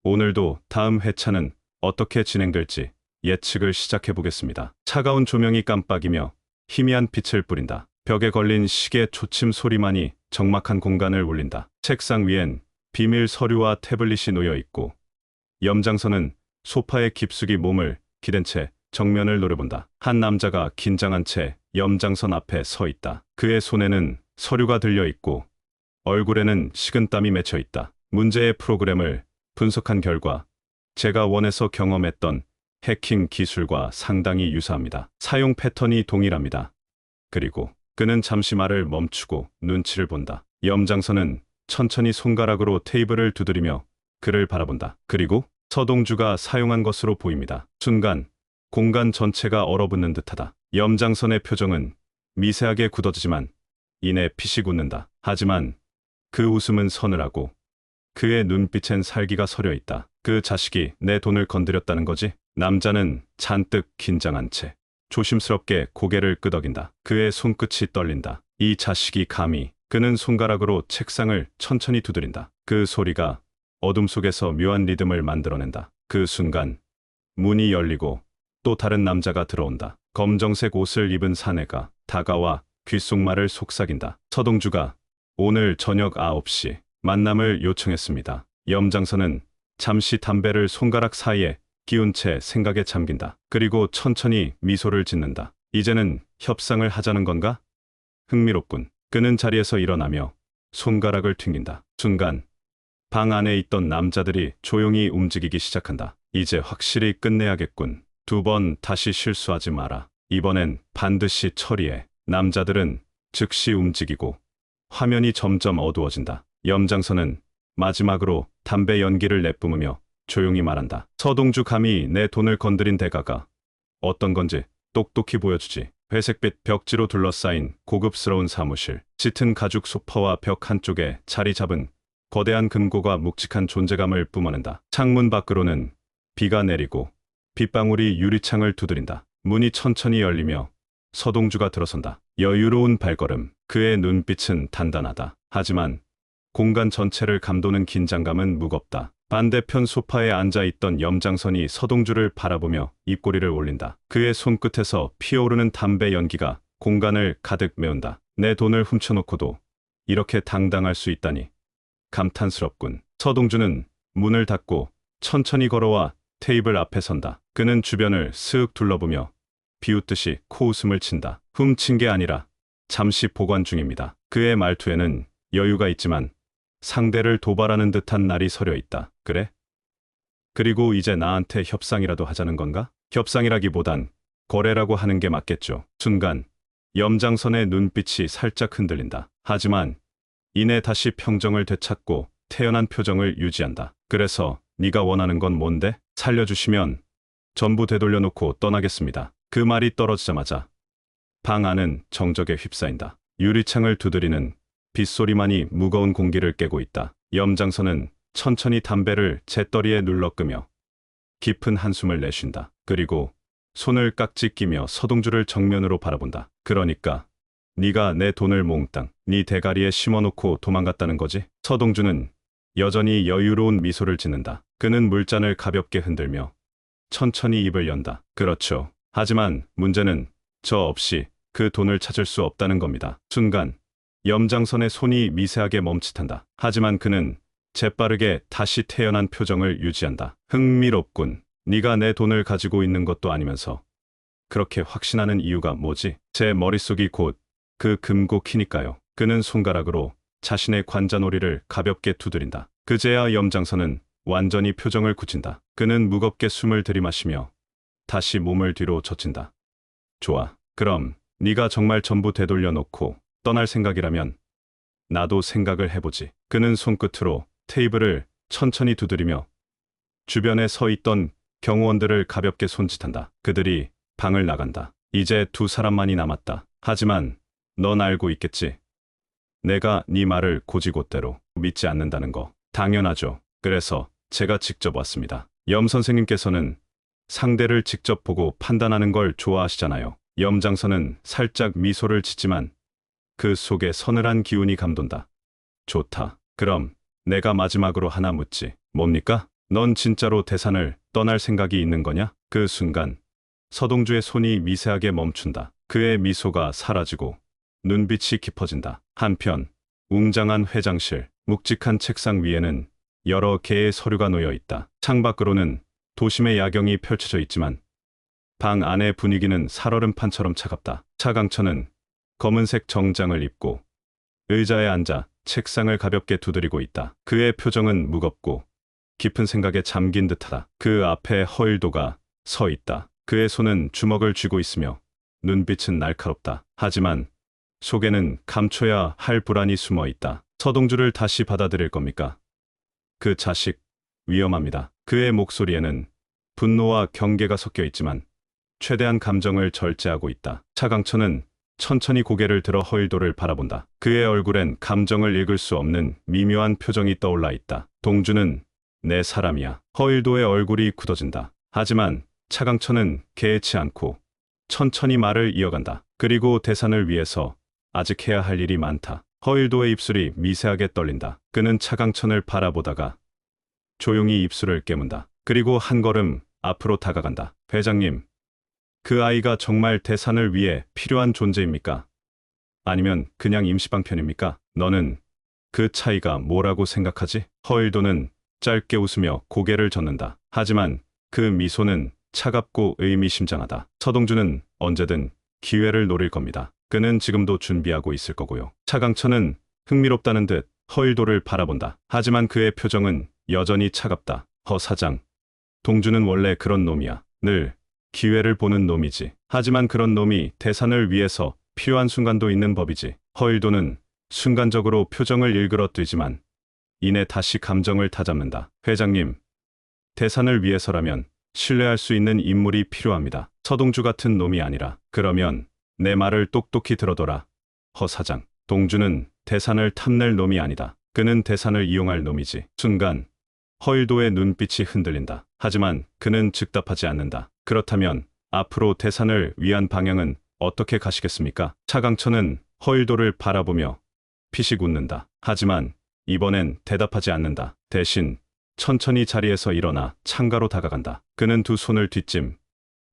오늘도 다음 회차는 어떻게 진행될지 예측을 시작해 보겠습니다. 차가운 조명이 깜빡이며 희미한 빛을 뿌린다. 벽에 걸린 시계 초침 소리만이 적막한 공간을 울린다. 책상 위엔 비밀 서류와 태블릿이 놓여 있고 염장선은 소파에 깊숙이 몸을 기댄 채 정면을 노려본다. 한 남자가 긴장한 채 염장선 앞에 서 있다. 그의 손에는 서류가 들려 있고 얼굴에는 식은땀이 맺혀 있다. 문제의 프로그램을 분석한 결과 제가 원에서 경험했던 해킹 기술과 상당히 유사합니다. 사용 패턴이 동일합니다. 그리고 그는 잠시 말을 멈추고 눈치를 본다. 염장선은 천천히 손가락으로 테이블을 두드리며 그를 바라본다. 그리고 서동주가 사용한 것으로 보입니다. 순간 공간 전체가 얼어붙는 듯하다. 염장선의 표정은 미세하게 굳어지지만 이내 피식 웃는다. 하지만 그 웃음은 서늘하고 그의 눈빛엔 살기가 서려 있다. 그 자식이 내 돈을 건드렸다는 거지? 남자는 잔뜩 긴장한 채 조심스럽게 고개를 끄덕인다. 그의 손끝이 떨린다. 이 자식이 감히. 그는 손가락으로 책상을 천천히 두드린다. 그 소리가 어둠 속에서 묘한 리듬을 만들어낸다. 그 순간 문이 열리고 또 다른 남자가 들어온다. 검정색 옷을 입은 사내가 다가와 귓속말을 속삭인다. 서동주가 오늘 저녁 9시 만남을 요청했습니다. 염장선은 잠시 담배를 손가락 사이에 끼운 채 생각에 잠긴다. 그리고 천천히 미소를 짓는다. 이제는 협상을 하자는 건가? 흥미롭군. 그는 자리에서 일어나며 손가락을 튕긴다. 순간 방 안에 있던 남자들이 조용히 움직이기 시작한다. 이제 확실히 끝내야겠군. 2번 다시 실수하지 마라. 이번엔 반드시 처리해. 남자들은 즉시 움직이고 화면이 점점 어두워진다. 염장선은 마지막으로 담배 연기를 내뿜으며 조용히 말한다. 서동주 감히 내 돈을 건드린 대가가 어떤 건지 똑똑히 보여주지. 회색빛 벽지로 둘러싸인 고급스러운 사무실. 짙은 가죽 소파와 벽 한쪽에 자리 잡은 거대한 금고가 묵직한 존재감을 뿜어낸다. 창문 밖으로는 비가 내리고 빗방울이 유리창을 두드린다. 문이 천천히 열리며 서동주가 들어선다. 여유로운 발걸음. 그의 눈빛은 단단하다. 하지만 공간 전체를 감도는 긴장감은 무겁다. 반대편 소파에 앉아있던 염장선이 서동주를 바라보며 입꼬리를 올린다. 그의 손끝에서 피어오르는 담배 연기가 공간을 가득 메운다. 내 돈을 훔쳐놓고도 이렇게 당당할 수 있다니 감탄스럽군. 서동주는 문을 닫고 천천히 걸어와 테이블 앞에 선다. 그는 주변을 슥 둘러보며 비웃듯이 코웃음을 친다. 훔친 게 아니라 잠시 보관 중입니다. 그의 말투에는 여유가 있지만 상대를 도발하는 듯한 날이 서려 있다. 그래? 그리고 이제 나한테 협상이라도 하자는 건가? 협상이라기보단 거래라고 하는 게 맞겠죠. 순간 염장선의 눈빛이 살짝 흔들린다. 하지만 이내 다시 평정을 되찾고 태연한 표정을 유지한다. 그래서 네가 원하는 건 뭔데? 살려주시면 전부 되돌려놓고 떠나겠습니다. 그 말이 떨어지자마자 방 안은 정적에 휩싸인다. 유리창을 두드리는 빗소리만이 무거운 공기를 깨고 있다. 염장선은 천천히 담배를 재떨이에 눌러 끄며 깊은 한숨을 내쉰다. 그리고 손을 깍지 끼며 서동주를 정면으로 바라본다. 그러니까 네가 내 돈을 몽땅 네 대가리에 심어놓고 도망갔다는 거지? 서동주는 여전히 여유로운 미소를 짓는다. 그는 물잔을 가볍게 흔들며 천천히 입을 연다. 그렇죠. 하지만 문제는 저 없이 그 돈을 찾을 수 없다는 겁니다. 순간 염장선의 손이 미세하게 멈칫한다. 하지만 그는 재빠르게 다시 태연한 표정을 유지한다. 흥미롭군. 네가 내 돈을 가지고 있는 것도 아니면서 그렇게 확신하는 이유가 뭐지? 제 머릿속이 곧 그 금고 키니까요. 그는 손가락으로 자신의 관자놀이를 가볍게 두드린다. 그제야 염장선은 완전히 표정을 굳힌다. 그는 무겁게 숨을 들이마시며 다시 몸을 뒤로 젖힌다. 좋아. 그럼 네가 정말 전부 되돌려놓고 떠날 생각이라면 나도 생각을 해보지. 그는 손끝으로 테이블을 천천히 두드리며 주변에 서 있던 경호원들을 가볍게 손짓한다. 그들이 방을 나간다. 이제 2사람만이 남았다. 하지만 넌 알고 있겠지. 내가 네 말을 고지곳대로 믿지 않는다는 거. 당연하죠. 그래서 제가 직접 왔습니다. 염 선생님께서는 상대를 직접 보고 판단하는 걸 좋아하시잖아요. 염장선은 살짝 미소를 짓지만 그 속에 서늘한 기운이 감돈다. 좋다. 그럼 내가 마지막으로 하나 묻지. 뭡니까? 넌 진짜로 대산을 떠날 생각이 있는 거냐? 그 순간 서동주의 손이 미세하게 멈춘다. 그의 미소가 사라지고 눈빛이 깊어진다. 한편 웅장한 회장실, 묵직한 책상 위에는 여러 개의 서류가 놓여 있다. 창밖으로는 도심의 야경이 펼쳐져 있지만 방 안의 분위기는 살얼음판처럼 차갑다. 차강천은 검은색 정장을 입고 의자에 앉아 책상을 가볍게 두드리고 있다. 그의 표정은 무겁고 깊은 생각에 잠긴 듯하다. 그 앞에 허일도가 서 있다. 그의 손은 주먹을 쥐고 있으며 눈빛은 날카롭다. 하지만 속에는 감춰야 할 불안이 숨어 있다. 서동주를 다시 받아들일 겁니까? 그 자식, 위험합니다. 그의 목소리에는 분노와 경계가 섞여 있지만 최대한 감정을 절제하고 있다. 차강천은 천천히 고개를 들어 허일도를 바라본다. 그의 얼굴엔 감정을 읽을 수 없는 미묘한 표정이 떠올라 있다. 동주는 내 사람이야. 허일도의 얼굴이 굳어진다. 하지만 차강천은 개의치 않고 천천히 말을 이어간다. 그리고 대산을 위해서 아직 해야 할 일이 많다. 허일도의 입술이 미세하게 떨린다. 그는 차강천을 바라보다가 조용히 입술을 깨문다. 그리고 한 걸음 앞으로 다가간다. 회장님, 그 아이가 정말 대산을 위해 필요한 존재입니까? 아니면 그냥 임시방편입니까? 너는 그 차이가 뭐라고 생각하지? 허일도는 짧게 웃으며 고개를 젓는다. 하지만 그 미소는 차갑고 의미심장하다. 서동주는 언제든 기회를 노릴 겁니다. 그는 지금도 준비하고 있을 거고요. 차강천은 흥미롭다는 듯 허일도를 바라본다. 하지만 그의 표정은 여전히 차갑다. 허 사장, 동주는 원래 그런 놈이야. 늘 기회를 보는 놈이지. 하지만 그런 놈이 대산을 위해서 필요한 순간도 있는 법이지. 허일도는 순간적으로 표정을 일그러뜨리지만 이내 다시 감정을 다잡는다. 회장님, 대산을 위해서라면 신뢰할 수 있는 인물이 필요합니다. 서동주 같은 놈이 아니라. 그러면 내 말을 똑똑히 들어둬라. 허 사장, 동주는 대산을 탐낼 놈이 아니다. 그는 대산을 이용할 놈이지. 순간 허일도의 눈빛이 흔들린다. 하지만 그는 즉답하지 않는다. 그렇다면 앞으로 대산을 위한 방향은 어떻게 가시겠습니까? 차강천은 허일도를 바라보며 피식 웃는다. 하지만 이번엔 대답하지 않는다. 대신 천천히 자리에서 일어나 창가로 다가간다. 그는 두 손을 뒷짐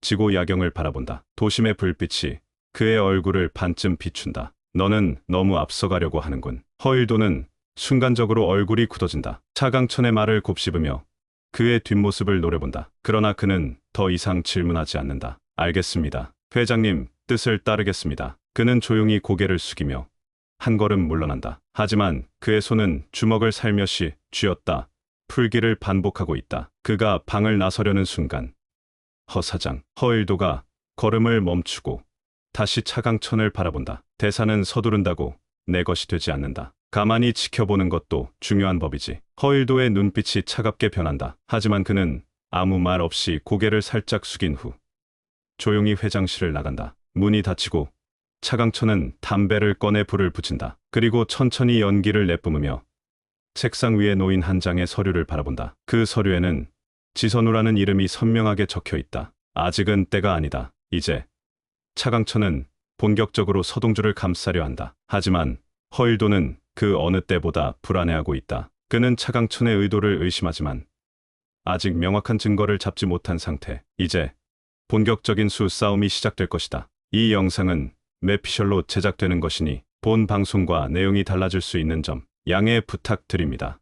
지고 야경을 바라본다. 도심의 불빛이 그의 얼굴을 반쯤 비춘다. 너는 너무 앞서가려고 하는군. 허일도는 순간적으로 얼굴이 굳어진다. 차강천의 말을 곱씹으며 그의 뒷모습을 노려본다. 그러나 그는 더 이상 질문하지 않는다. 알겠습니다. 회장님 뜻을 따르겠습니다. 그는 조용히 고개를 숙이며 한 걸음 물러난다. 하지만 그의 손은 주먹을 살며시 쥐었다 풀기를 반복하고 있다. 그가 방을 나서려는 순간 허 사장, 허일도가 걸음을 멈추고 다시 차강천을 바라본다. 대사는 서두른다고 내 것이 되지 않는다. 가만히 지켜보는 것도 중요한 법이지. 허일도의 눈빛이 차갑게 변한다. 하지만 그는 아무 말 없이 고개를 살짝 숙인 후 조용히 회장실을 나간다. 문이 닫히고 차강천은 담배를 꺼내 불을 붙인다. 그리고 천천히 연기를 내뿜으며 책상 위에 놓인 한 장의 서류를 바라본다. 그 서류에는 지선우라는 이름이 선명하게 적혀 있다. 아직은 때가 아니다. 이제 차강천은 본격적으로 서동주를 감싸려 한다. 하지만 허일도는 그 어느 때보다 불안해하고 있다. 그는 차강천의 의도를 의심하지만 아직 명확한 증거를 잡지 못한 상태. 이제 본격적인 수싸움이 시작될 것이다. 이 영상은 매피셜로 제작되는 것이니 본 방송과 내용이 달라질 수 있는 점 양해 부탁드립니다.